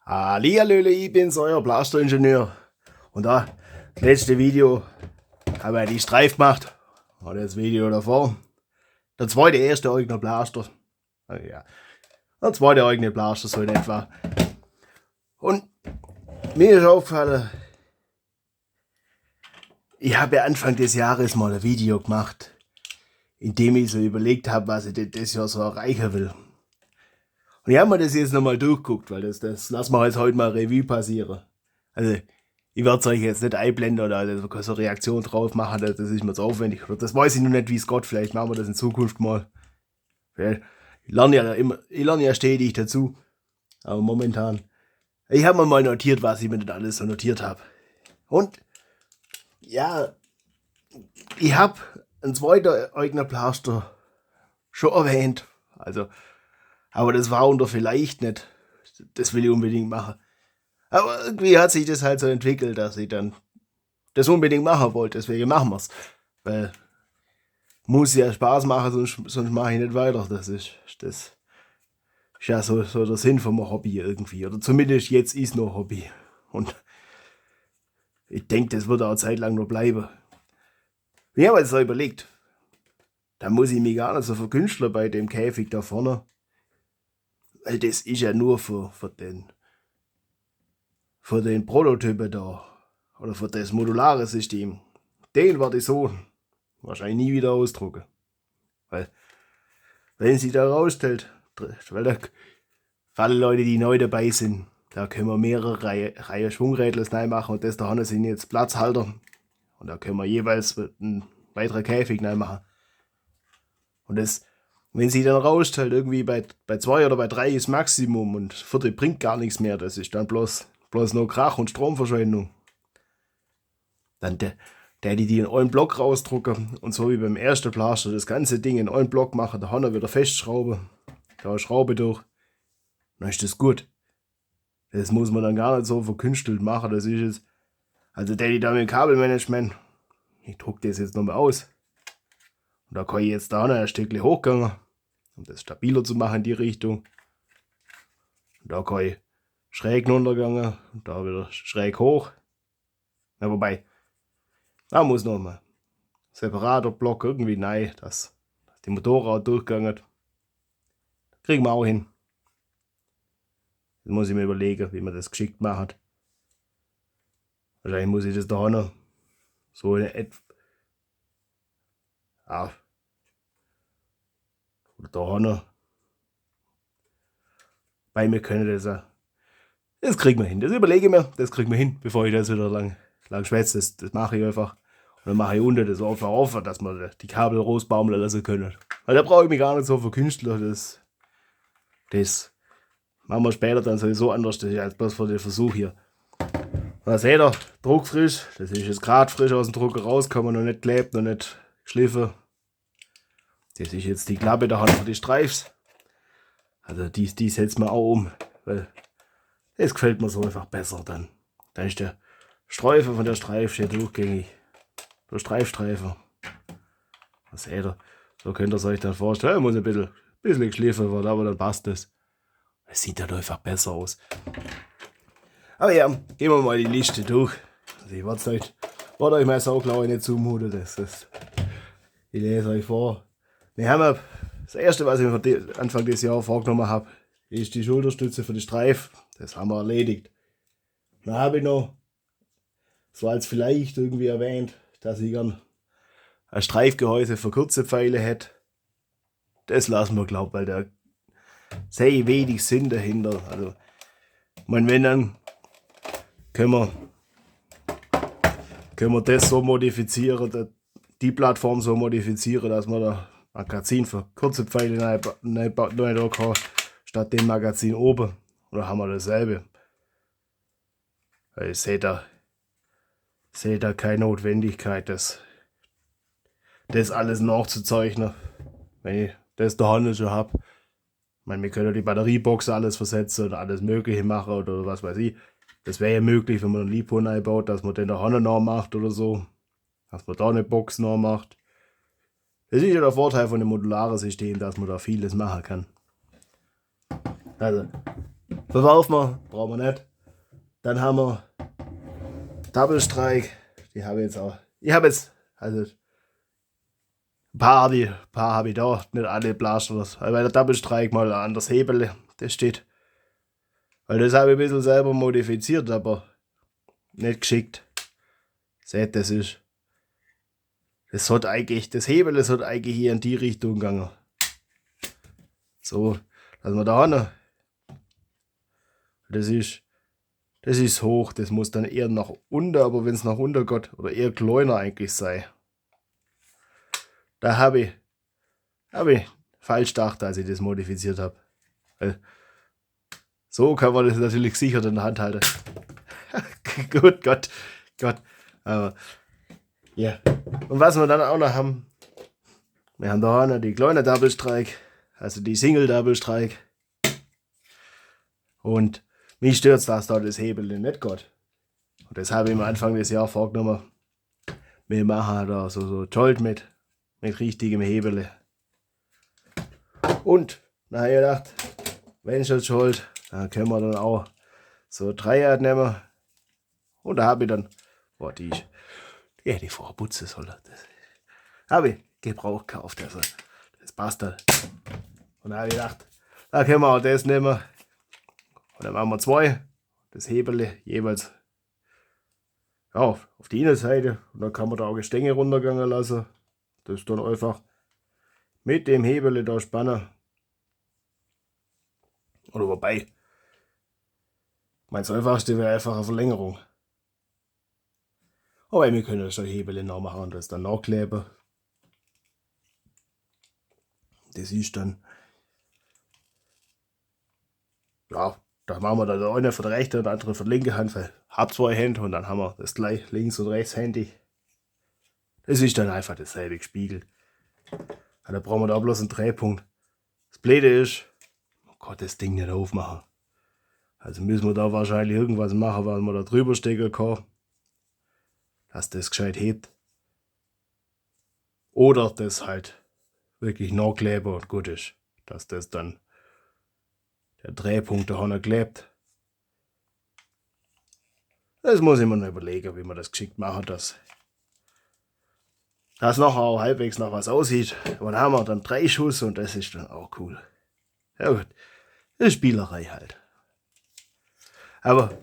Hallihallöle, ich bin's, euer Blasteringenieur. Und da, das letzte Video, haben wir die Streif gemacht. Und das Video davor. Der zweite, erste eigene Blaster. Ja, der zweite eigene Blaster so in etwa. Und mir ist aufgefallen, ich habe ja Anfang des Jahres mal ein Video gemacht, in dem ich so überlegt habe, was ich denn das Jahr so erreichen will. Und ich habe mir das jetzt nochmal durchgeguckt, weil das lassen wir jetzt heute mal Revue passieren. Also, ich werde es euch jetzt nicht einblenden oder so eine Reaktion drauf machen, das ist mir zu aufwendig. Oder das weiß ich noch nicht, wie es Gott, vielleicht machen wir das in Zukunft mal. Ich lerne ja stetig dazu. Aber momentan, ich habe mir mal notiert, was ich mir nicht alles so notiert habe. Und, ja, ich habe einen zweiten eigenen Blaster schon erwähnt. Also, aber das war unter vielleicht nicht. Das will ich unbedingt machen. Aber irgendwie hat sich das halt so entwickelt, dass ich dann das unbedingt machen wollte. Deswegen machen wir es. Weil muss ja Spaß machen, sonst mache ich nicht weiter. Das ist ja so der Sinn vom Hobby irgendwie. Oder zumindest jetzt ist noch Hobby. Und ich denke, das wird auch eine Zeit lang noch bleiben. Ich habe jetzt so überlegt, da muss ich mich gar nicht so verkünsteln bei dem Käfig da vorne. Weil das ist ja nur für den Prototypen da. Oder für das modulare System. Den werde ich so wahrscheinlich nie wieder ausdrucken. Weil, wenn sie da rausstellt, weil da, für alle Leute, die neu dabei sind, da können wir mehrere Reihe Schwungrädel rein machen und das da sind jetzt Platzhalter. Und da können wir jeweils einen weiteren Käfig rein machen. Und das, wenn sie dann rausstellt, irgendwie bei 2 oder bei 3 ist Maximum und 4 bringt gar nichts mehr, das ist dann bloß nur Krach und Stromverschwendung. Dann die in einen Block rausdrucken und so wie beim ersten Blaster das ganze Ding in einen Block machen, da Hanna wieder festschrauben, da eine Schraube durch, dann ist das gut. Das muss man dann gar nicht so verkünstelt machen, das ist jetzt, also die da mit dem Kabelmanagement, ich drucke das jetzt nochmal aus. Und da kann ich jetzt da noch ein Stückchen hochgehen, um das stabiler zu machen in die Richtung. Und da kann ich schräg runtergehen und da wieder schräg hoch. Ja, wobei, da muss noch mal separater Block irgendwie rein, dass die Motorrad durchgegangen. Kriegen wir auch hin. Jetzt muss ich mir überlegen, wie man das geschickt macht. Wahrscheinlich muss ich das da noch so in etwa. Ja. Oder da noch. Weil wir können das ja. Das kriegen wir hin. Das überlege ich mir, das kriegen wir hin, bevor ich das wieder lang schwätze. Das mache ich einfach. Und dann mache ich unten das einfach auf, dass wir die Kabel rausbaumeln lassen können. Weil da brauche ich mich gar nicht so verkünsteln. Das machen wir später dann sowieso anders, das ist als bloß für den Versuch hier. Und da seht ihr, druckfrisch. Das ist jetzt gerade frisch aus dem Drucker rausgekommen, noch nicht geklebt, noch nicht geschliffen. Das ist jetzt die Klappe da für die Streifs. Also die setzen wir auch um, weil das gefällt mir so einfach besser dann. Da ist der Streifen von der Streif hier durchgängig. Der Streifstreifen. Das seht ihr. So könnt ihr es euch dann vorstellen. Muss ein bisschen geschliffen werden, aber dann passt das. Es sieht dann einfach besser aus. Aber ja, gehen wir mal die Liste durch. Also ich werde euch mal Sauklaue nicht zumuten. Ich lese euch vor. Wir haben das erste, was ich mir Anfang des Jahres vorgenommen habe, ist die Schulterstütze für die Streif. Das haben wir erledigt. Dann habe ich noch, so als vielleicht irgendwie erwähnt, dass ich gern ein Streifgehäuse für kurze Pfeile hätte. Das lassen wir, glaube ich, weil da sehr wenig Sinn dahinter. Also, wenn dann können wir das so modifizieren, die Plattform so modifizieren, dass man da Magazin für kurze Pfeile neu kann, statt dem Magazin oben. Oder haben wir dasselbe? Weil ich sehe da keine Notwendigkeit, das alles nachzuzeichnen, wenn ich das da schon habe. Ich meine, wir können die Batteriebox alles versetzen oder alles Mögliche machen oder was weiß ich. Das wäre ja möglich, wenn man einen Lipo einbaut, dass man den da noch macht oder so. Dass man da eine Box noch macht. Das ist ja der Vorteil von dem modularen System, dass man da vieles machen kann. Also, Verwerfen wir, brauchen wir nicht. Dann haben wir Double Strike. Die habe ich jetzt auch. Ich habe jetzt, also ein paar habe ich da, nicht alle Blasters. Weil der Double Strike mal ein anderes Hebel, das steht. Weil das habe ich ein bisschen selber modifiziert, aber nicht geschickt. Seht, das hat eigentlich, das Hebel, das hat eigentlich hier in die Richtung gegangen. So, lassen wir da hin. Das ist hoch, das muss dann eher nach unten, aber wenn es nach unten geht, oder eher kleiner eigentlich sei. Da habe ich falsch gedacht, als ich das modifiziert habe. Weil so kann man das natürlich sicher in der Hand halten. Gut, Gott. Aber ja. Und was wir dann auch noch haben, wir haben da noch die kleine Double Strike, also die Single Double Strike. Und mich stört es, dass da das Hebel nicht geht. Und das habe ich am Anfang des Jahres vorgenommen. Wir machen da so Jolt mit richtigem Hebel. Und dann habe ich gedacht, wenn schon Jolt, dann können wir dann auch so Dreier nehmen. Und da habe ich dann, die hätte ich vorher putzen sollen. Das habe ich Gebrauch gekauft, also das passt dann. Und dann habe ich gedacht, da können wir auch das nehmen. Und dann machen wir 2, das Hebel jeweils auf die Innenseite. Und dann kann man da auch Gestänge runtergehen lassen. Das ist dann einfach mit dem Hebel da spannen. Oder wobei, das einfachste wäre einfach eine Verlängerung. Aber wir können schon Hebel nachmachen und das dann nachkleben. Das ist dann, ja, da machen wir dann der eine für die rechte und der andere für die linke Hand. Weil ich habe 2 Hände und dann haben wir das gleich links und rechts händig. Das ist dann einfach dasselbe gespiegelt. Ja, da brauchen wir da bloß einen Drehpunkt. Das Blöde ist, das Ding nicht aufmachen. Also müssen wir da wahrscheinlich irgendwas machen, was man da drüber stecken kann, dass das gescheit hebt. Oder das halt wirklich nachkleben und gut ist. Dass das dann der Drehpunkt da klebt. Das muss ich mir noch überlegen, wie man das geschickt machen, dass das nachher auch halbwegs nach was aussieht. Und dann haben wir dann 3 Schuss und das ist dann auch cool. Ja gut, das ist Spielerei halt. Aber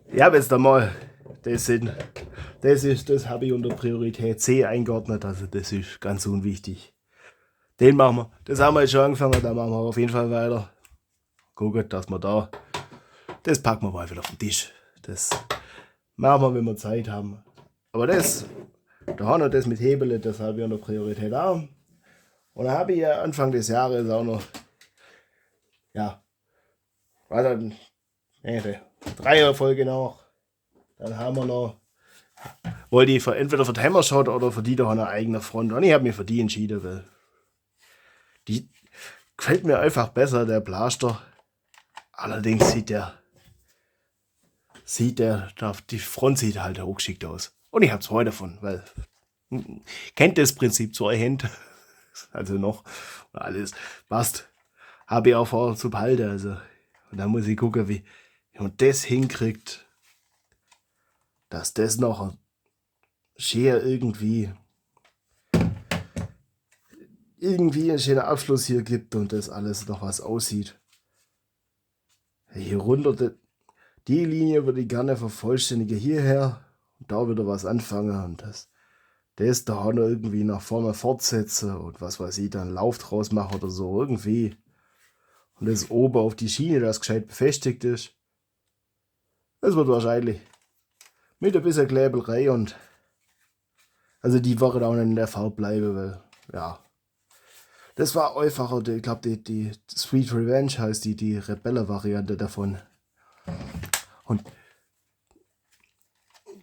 ich habe jetzt einmal, das habe ich unter Priorität C eingeordnet, also das ist ganz unwichtig. Den machen wir, das haben wir jetzt schon angefangen, da machen wir auf jeden Fall weiter. Gucken, dass wir da, das packen wir mal wieder auf den Tisch. Das machen wir, wenn wir Zeit haben. Aber das, da haben wir das mit Hebel, das habe ich unter Priorität auch. Und da habe ich ja Anfang des Jahres auch noch, ja, war dann, die 3er Folge noch. Dann haben wir noch, wollte ich entweder für die Hammershot oder für die da eine eigene Front. Und ich habe mich für die entschieden, weil die gefällt mir einfach besser, der Blaster. Allerdings sieht der, die Front sieht halt auch geschickt aus. Und ich habe 2 davon, weil, kennt das Prinzip 2 Hände. Also noch, alles passt. Habe ich auch vor zu behalten, also. Und dann muss ich gucken, wie man das hinkriegt, dass das noch schön irgendwie einen schönen Abschluss hier gibt und das alles noch was aussieht. Hier runter, die Linie würde ich gerne vervollständigen hierher und da wieder was anfangen und das da noch irgendwie nach vorne fortsetzen und was weiß ich, dann Lauf draus machen oder so irgendwie. Und das oben auf die Schiene, das gescheit befestigt ist. Das wird wahrscheinlich mit ein bisschen Kleberei und also die Woche auch nicht in der Farbe bleiben, weil, ja. Das war einfacher, ich glaube, die Sweet Revenge heißt die Rebelle-Variante davon. Und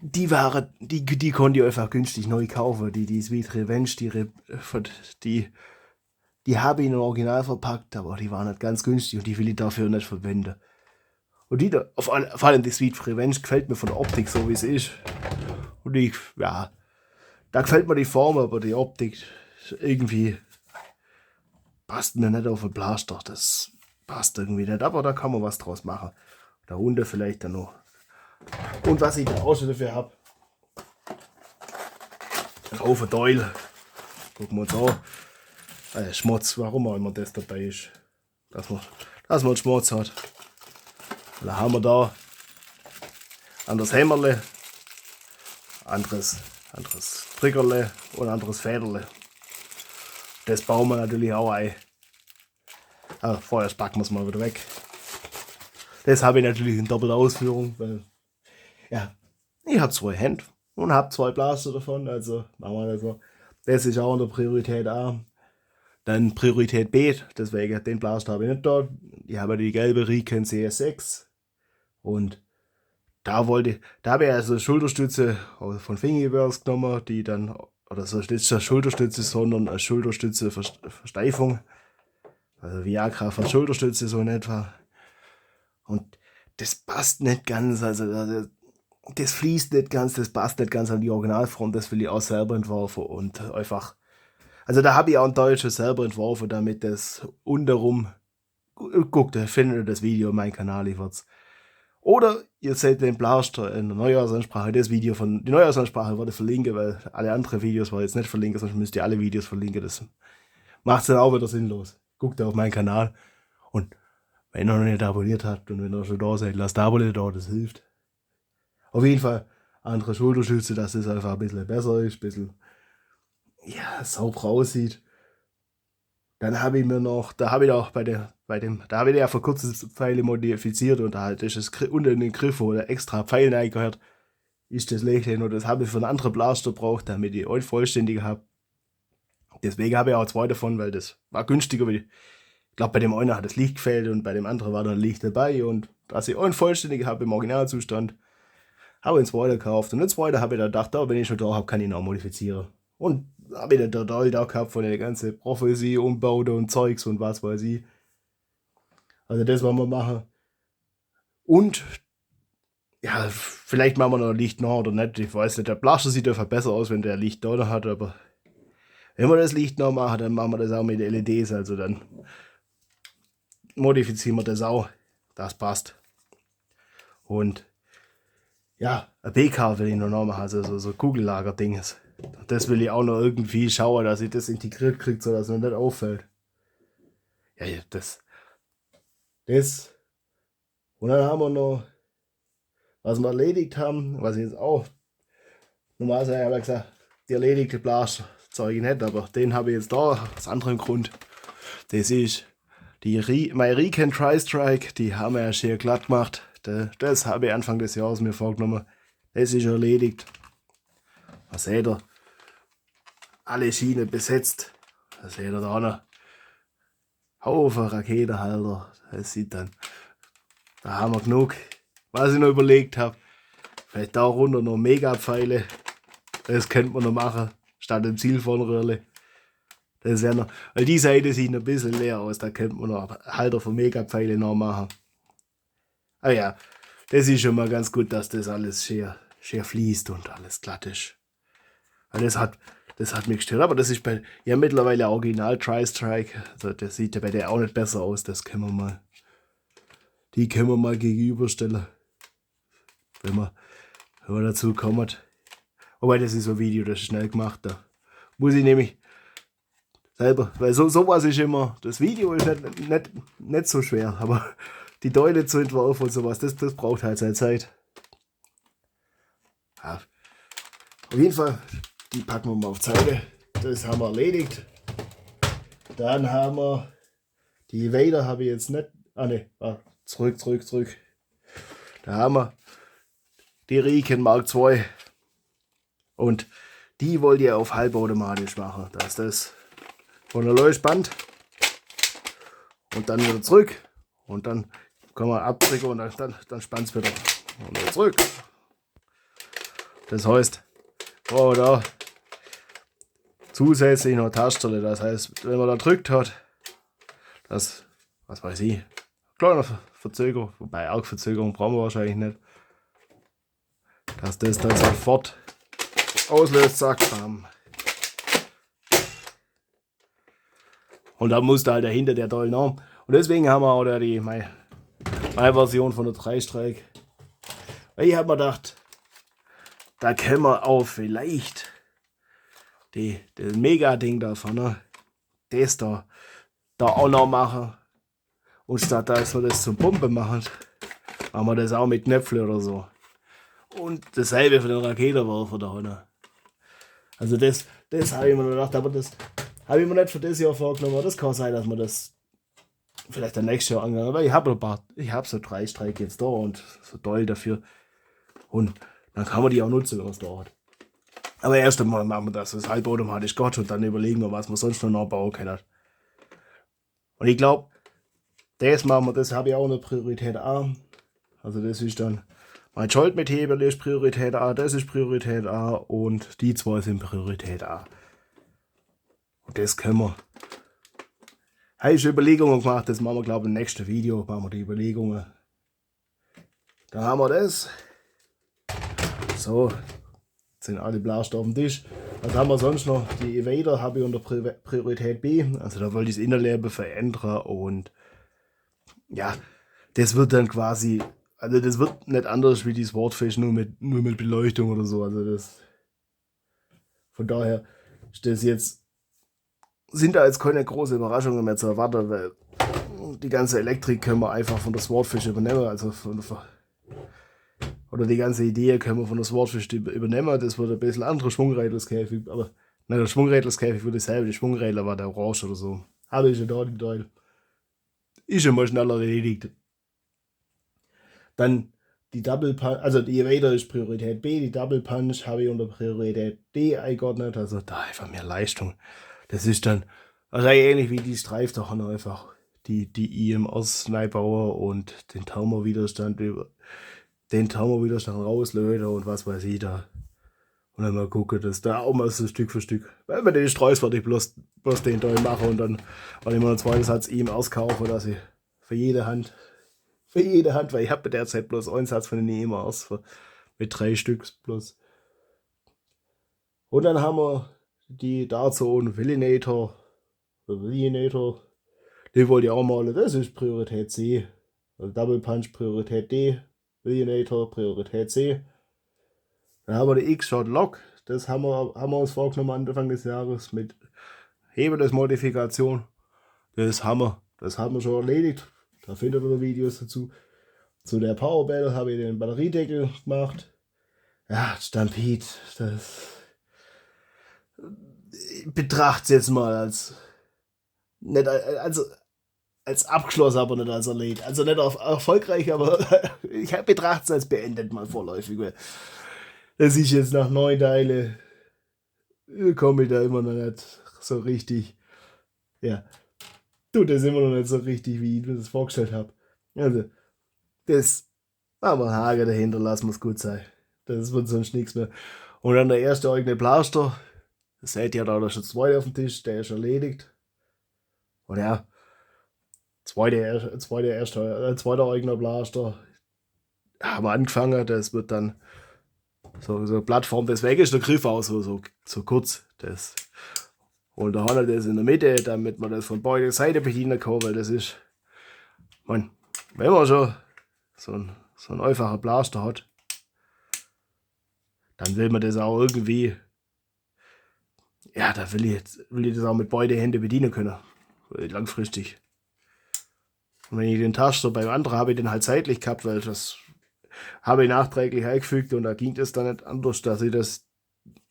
die konnte ich einfach günstig neu kaufen. Die Sweet Revenge, die habe ich in Original verpackt, aber die waren nicht ganz günstig und die will ich dafür nicht verwenden. Und die da, vor allem die Sweet Revenge gefällt mir von der Optik so wie es ist. Und da gefällt mir die Form, aber die Optik irgendwie passt mir nicht auf den Blaster. Das passt irgendwie nicht, aber da kann man was draus machen. Da unten vielleicht dann noch. Und was ich da auch schon dafür habe, ein Haufen Teil. Gucken wir uns an. Schmutz, warum auch immer das dabei ist. Dass man einen Schmutz hat. Dann haben wir da anderes Hämmerle, anderes Triggerle und anderes Federle. Das bauen wir natürlich auch ein. Aber vorher packen wir es mal wieder weg. Das habe ich natürlich in doppelter Ausführung, weil ja, ich habe 2 Hände und habe 2 Blaster davon, also machen wir das so. Das ist auch in der Priorität A. Dann Priorität B, deswegen den Blaster habe ich nicht da. Ich habe die gelbe Riken CS6 und da habe ich also Schulterstütze von Thingiverse genommen, die dann, oder so nicht eine Schulterstütze, sondern eine Schulterstütze Versteifung. Also Viagra von Schulterstütze so in etwa. Und das passt nicht ganz, also das fließt nicht ganz, das passt nicht ganz an die Originalform, das will ich auch selber entworfen und einfach, also da habe ich auch ein deutsches selber entworfen, damit das unterrum, guckt, findet ihr das Video auf meinem Kanal, ich werd's. Oder ihr seht den Blaster in der Neujahrsansprache, die Neujahrsansprache würde ich verlinken, weil alle anderen Videos war jetzt nicht verlinken, sonst müsst ihr alle Videos verlinken, das macht es dann auch wieder sinnlos. Guckt auf meinen Kanal und wenn ihr noch nicht abonniert habt und wenn ihr schon da seid, lasst Abo da, das hilft. Auf jeden Fall andere Schulterstütze, dass es einfach ein bisschen besser ist, ein bisschen ja, sauber aussieht. Dann habe ich mir noch, da habe ich auch da habe ich ja vor kurzem Pfeile modifiziert und da halt ist es unter den Griff, wo der extra Pfeil reingehört, ist das Lächeln und das habe ich für einen anderen Blaster gebraucht, damit ich einen vollständig habe. Deswegen habe ich auch 2 davon, weil das war günstiger, weil ich glaube, bei dem einen hat das Licht gefehlt und bei dem anderen war dann Licht dabei und dass ich einen vollständig habe im Originalzustand, habe ich einen 2 gekauft und den 2 habe ich dann gedacht, wenn ich schon da habe, kann ich ihn auch modifizieren. Und habe ich dann total da gehabt von der ganzen Prophecy, Umbaute und Zeugs und was weiß ich. Also das wollen wir machen. Und ja, vielleicht machen wir noch Licht nach oder nicht, ich weiß nicht. Der Blaster sieht einfach besser aus, wenn der Licht da hat, aber wenn wir das Licht noch machen, dann machen wir das auch mit LEDs, also dann modifizieren wir das auch. Das passt. Und ja, ein BK will ich noch machen, also so Kugellager-Dinges. Das will ich auch noch irgendwie schauen, dass ich das integriert kriege, so dass es mir nicht auffällt. Ja, das. Und dann haben wir noch, was wir erledigt haben, was ich jetzt auch, normalerweise habe ich gesagt, die erledigte Blaster zeige ich nicht, aber den habe ich jetzt da, aus anderem Grund. Das ist die Riken Tri-Strike, die haben wir ja schön glatt gemacht. Das habe ich Anfang des Jahres mir vorgenommen. Das ist erledigt. Was seht ihr? Alle Schienen besetzt. Da seht ihr da noch. Haufen Raketenhalter. Das sieht dann. Da haben wir genug. Was ich noch überlegt habe. Vielleicht da runter noch Megapfeile. Das könnte man noch machen. Statt dem Zielfernröhrle. Das wäre noch. Weil die Seite sieht ein bisschen leer aus. Da könnte man noch Halter von Megapfeile noch machen. Aber ja, das ist schon mal ganz gut, dass das alles schön fließt und alles glatt ist. Weil das hat mich gestört. Aber das ist bei ja mittlerweile Original Tri-Strike. Also das sieht ja bei der auch nicht besser aus. Das können wir mal. Die können wir mal gegenüberstellen. Wenn wir dazu kommen. Wobei das ist so ein Video, das ist schnell gemacht. Da muss ich nämlich selber. Weil sowas ist immer. Das Video ist nicht so schwer. Aber die Teile zu entwerfen und sowas, das braucht halt seine Zeit. Ja. Auf jeden Fall, die packen wir mal auf Seite. Das haben wir erledigt. Dann haben wir die Vader habe ich jetzt nicht. Zurück. Da haben wir die Riken Mark II. Und die wollt ihr auf halbautomatisch machen. Da ist das von der Leuchtband. Und dann wieder zurück. Und dann kann man abdrücken und dann spannt es wieder. Und wieder zurück. Das heißt, da zusätzlich noch Tastenstelle. Das heißt, wenn man da drückt hat, das, was weiß ich, kleine Verzögerung, wobei auch Verzögerung brauchen wir wahrscheinlich nicht, dass das dann sofort auslöst, zack, bam. Und dann muss da halt dahinter der Teil noch. Und deswegen haben wir auch da meine Version von der 3-Strike. Weil ich habe mir gedacht, da können wir auch vielleicht das Mega-Ding da vorne, das da auch noch machen. Und statt dass wir das zum Pumpen machen wir das auch mit Knöpfen oder so. Und dasselbe für den Raketenwerfer da hinten. Also das habe ich mir gedacht, aber das habe ich mir nicht für das Jahr vorgenommen. Das kann sein, dass man das vielleicht dann nächstes Jahr angehen. Weil ich habe so 3 Streik jetzt da und so toll dafür. Und dann kann man die auch nutzen, wenn man es da hat. Aber erst einmal machen wir das halbautomatisch Gott und dann überlegen wir, was wir sonst noch bauen können. Und ich glaube, das habe ich auch eine Priorität A. Also das ist dann mein Scholt mit Hebel ist Priorität A, das ist Priorität A und die zwei sind Priorität A. Und das können wir. Habe ich schon Überlegungen gemacht, das machen wir glaube ich im nächsten Video, machen wir die Überlegungen. Dann haben wir das. So, jetzt sind alle Blaster auf dem Tisch. Was haben wir sonst noch? Die Evader habe ich unter Priorität B. Also da wollte ich das Innenleben verändern und ja, das wird dann quasi, also das wird nicht anders wie die Swordfish, nur mit Beleuchtung oder so. Also das, von daher ist das jetzt, sind da jetzt keine große Überraschungen mehr zu erwarten, weil die ganze Elektrik können wir einfach von der Swordfish übernehmen, also oder die ganze Idee können wir von der Swordfish übernehmen. Das wird ein bisschen andere Schwungrädelskäfig, aber nein, der Schwungrädelskäfig wird dasselbe, die Schwungrädler war der Orange oder so. Habe ich schon da die Teil. Ist schon mal schneller erledigt. Dann die Double Punch, also die Evader ist Priorität B, die Double Punch habe ich unter Priorität D eingeordnet, also da einfach mehr Leistung. Das ist dann wahrscheinlich ähnlich wie die Streifdachen einfach. Die IMS Neubauer und den Thermowiderstand rauslöten und was weiß ich da. Und dann mal gucken, dass da auch mal so Stück für Stück. Weil wenn den Streuß werde ich bloß den Teil machen und dann werde ich mal einen zweiten Satz IMS kaufen, dass ich für jede Hand, weil ich habe derzeit bloß einen Satz von den IMS mit 3 Stück plus. Und dann haben wir die Dartzone Villinator, den wollte ich auch malen, das ist Priorität C. Also Double Punch Priorität D, Villinator Priorität C. Dann haben wir die X-Shot Lock, das haben wir uns vorgenommen Anfang des Jahres mit Hebeles-Modifikation. Das haben wir schon erledigt, da findet ihr Videos dazu. Zu der Power Battle habe ich den Batteriedeckel gemacht. Ja, Stampede, das ich betrachte es jetzt mal als nicht als abgeschlossen, aber nicht als erledigt. Also nicht erfolgreich, aber ich betrachte es als beendet mal vorläufig. Das ist jetzt nach 9 Teile, komme ich da immer noch nicht so richtig. Ja, tut das immer noch nicht so richtig, wie ich mir das vorgestellt habe. Also, das machen wir einen Haken dahinter, lassen wir es gut sein. Das wird sonst nichts mehr. Und dann der erste eigene Blaster. Das seht ihr da schon 2 auf dem Tisch, der ist erledigt. Und ja, zweiter eigener Blaster. Haben wir angefangen, das wird dann so Plattform, deswegen ist der Griff auch so kurz. Das. Und da hat er das in der Mitte, damit man das von beiden Seiten bedienen kann, weil das ist, wenn man schon so ein einfacher Blaster hat, dann will man das auch irgendwie, ja, da will ich das auch mit beiden Händen bedienen können, langfristig. Und wenn ich den Taster beim anderen habe ich den halt seitlich gehabt, weil das habe ich nachträglich eingefügt und da ging es dann nicht anders, dass ich das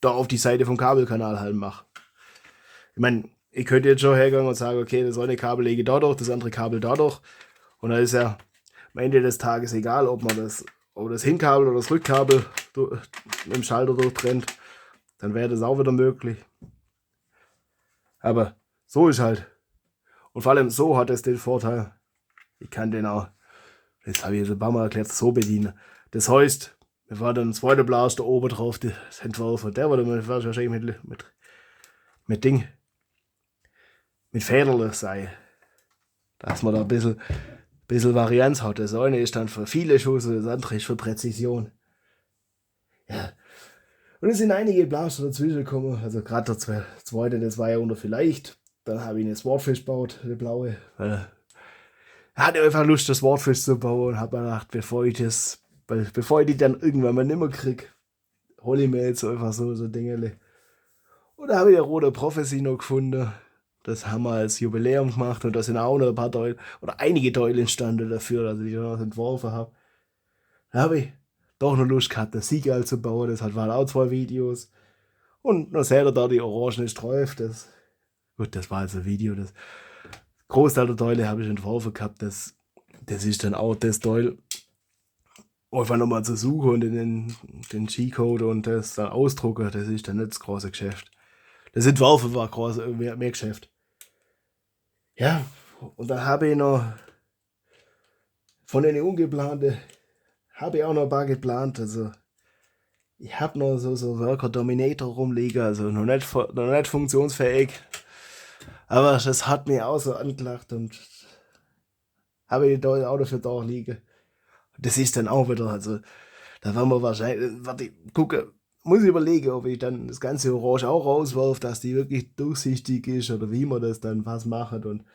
da auf die Seite vom Kabelkanal halt mache. Ich meine, ich könnte jetzt schon hergehen und sagen, okay, das eine Kabel lege ich da durch, das andere Kabel da durch. Und dann ist ja am Ende des Tages egal, ob das Hinkabel oder das Rückkabel mit dem Schalter durchtrennt. Dann wäre das auch wieder möglich. Aber so ist halt. Und vor allem so hat es den Vorteil, ich kann den auch, das habe ich jetzt ein paar Mal erklärt, so bedienen. Das heißt, wir war dann ein zweiter Blaster oben drauf, das Entwurf, der war dann wahrscheinlich mit Federle sei. Dass man da ein bisschen Varianz hat. Das eine ist dann für viele Schüsse, das andere ist für Präzision. Ja. Und es sind einige Blaster dazwischen gekommen. Also gerade der zweite, das war ja unter vielleicht. Dann habe ich eine Swordfish gebaut, eine blaue. hatte einfach Lust, das Wortfisch zu bauen und habe mir gedacht, bevor ich die dann irgendwann mal nimmer krieg, hole ich mir jetzt einfach so Dinge. Und da habe ich eine rote Prophecy noch gefunden. Das haben wir als Jubiläum gemacht und da sind auch noch ein paar Teile oder einige Teile entstanden dafür, dass ich noch entworfen habe. Da habe ich doch noch Lust gehabt, das Seagull zu bauen. Das waren auch 2 Videos. Und noch selber da die orangene Streife. Gut, das war also ein Video. Das Großteil der Teile habe ich entworfen gehabt. Das ist dann auch das Teil. Einfach nochmal zu suchen und den G-Code und das dann ausdrucken, das ist dann nicht das große Geschäft. Das Entwerfen war mehr Geschäft. Ja, und dann habe ich noch von den ungeplanten, habe ich auch noch ein paar geplant. Also ich habe noch so Worker Dominator rumliegen, also noch nicht funktionsfähig. Aber das hat mich auch so angelacht und habe ich da auch dafür da liegen. Das ist dann auch wieder, also da werden wir wahrscheinlich, warte, gucken, muss ich überlegen, ob ich dann das ganze Orange auch rauswerfe, dass die wirklich durchsichtig ist oder wie man das dann was macht und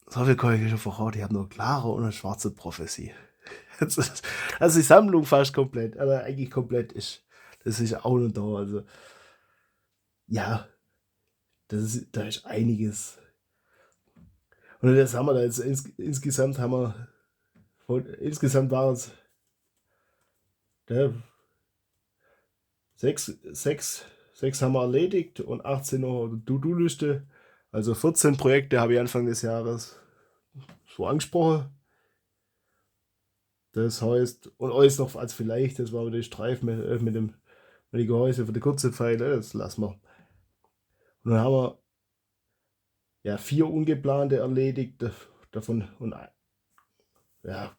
so viel kann ich schon verraten, ich habe noch klare und eine schwarze Prophezie. Also die Sammlung fast komplett, aber eigentlich komplett ist. Das ist auch noch da. Also ja, da ist einiges. Und das haben wir da jetzt insgesamt insgesamt waren es ja, 6 haben wir erledigt und 18 noch To-Do-Liste. Also 14 Projekte habe ich Anfang des Jahres so angesprochen. Das heißt, und alles noch als vielleicht, das war aber der Streif mit dem Gehäuse für die kurze Pfeile, das lassen wir. Und dann haben wir ja 4 ungeplante erledigt, davon und ja,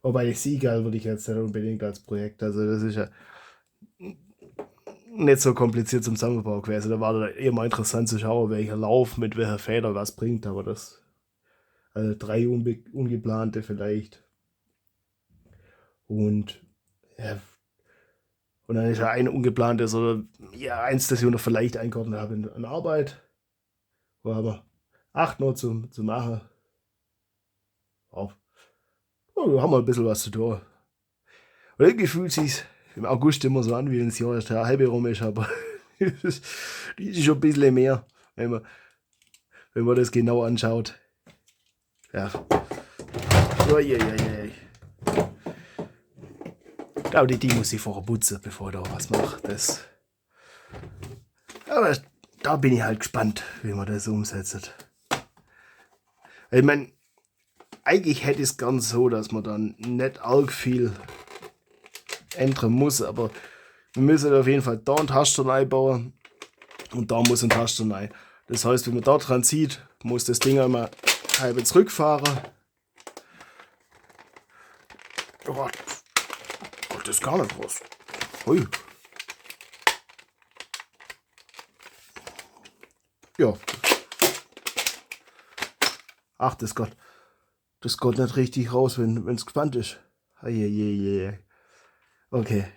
wobei die Seagull würde ich jetzt nicht unbedingt als Projekt, also das ist ja nicht so kompliziert zum Zusammenbau gewesen. Da war da eher mal interessant zu schauen, welcher Lauf mit welcher Feder was bringt, aber das, also 3 ungeplante vielleicht. Und ja, und dann ist ja ein ungeplantes oder ja, eins, das ich noch vielleicht eingeordnet habe in Arbeit. Wo haben wir 8 noch zu machen. Ja. Oh, da haben wir ein bisschen was zu tun. Und irgendwie fühlt es sich im August immer so an, wie wenn das Jahr erst halbe rum ist, aber die ist schon ein bisschen mehr, wenn man das genau anschaut. Ja. Uiuiui. Ich glaube, die muss ich vorher putzen, bevor ich da was mache. Aber da bin ich halt gespannt, wie man das umsetzt. Ich meine, eigentlich hätte ich es gern so, dass man dann nicht arg viel ändern muss, aber wir müssen auf jeden Fall da einen Taster einbauen und da muss ein Taster rein. Das heißt, wenn man da dran zieht, muss das Ding einmal halb zurückfahren. Oh, das ist gar nicht was. Ui. Ja. Ach, das geht nicht richtig raus, wenn es gespannt ist. Eieiei. Okay.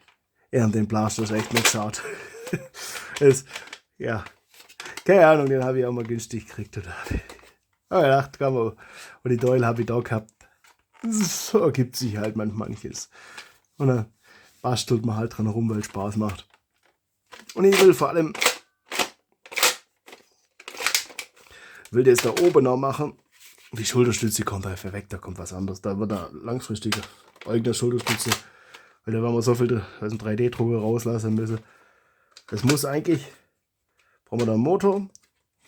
Ja, und den Blaster ist echt nicht zart. Ja. Keine Ahnung, den habe ich auch mal günstig gekriegt. Aber ich dachte, kann man. Und die Teile habe ich da gehabt. So ergibt sich halt manches. Und dann bastelt man halt dran rum, weil es Spaß macht. Und ich will vor allem das da oben noch machen. Die Schulterstütze kommt einfach weg, da kommt was anderes. Da wird da langfristig eigene Schulterstütze. Weil da werden wir so viel aus dem 3D-Drucker rauslassen müssen. Das muss eigentlich, brauchen wir da einen Motor,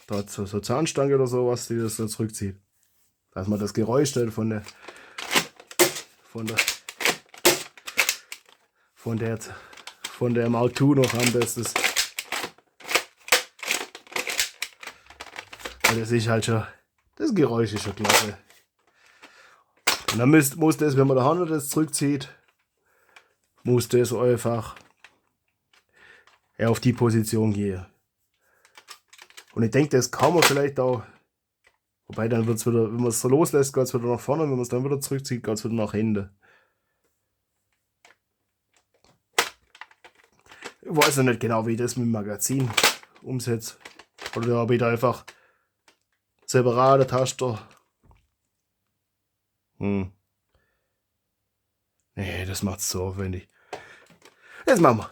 da hat so Zahnstange oder sowas, die das da zurückzieht. Dass man das Geräusch dann von der Mark II noch haben, das ist halt schon, das Geräusch ist schon klasse. Und dann muss das, wenn man der Hand das zurückzieht, muss das einfach auf die Position gehen. Und ich denke, das kann man vielleicht auch, wobei dann wird es wieder, wenn man es so loslässt, geht es wieder nach vorne, wenn man es dann wieder zurückzieht, geht es wieder nach hinten. Ich weiß noch nicht genau, wie ich das mit dem Magazin umsetze. Oder ob ich da einfach separate Taster Nee, das macht's so aufwendig. Jetzt machen wir.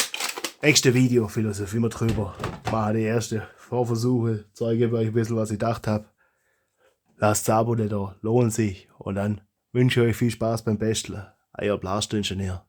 Nächste Video, philosophieren wir drüber. Machen die erste Vorversuche, zeige euch ein bisschen, was ich gedacht habe. Lasst das Abo da, lohnt sich. Und dann wünsche ich euch viel Spaß beim Basteln. Euer Blaster-Ingenieur.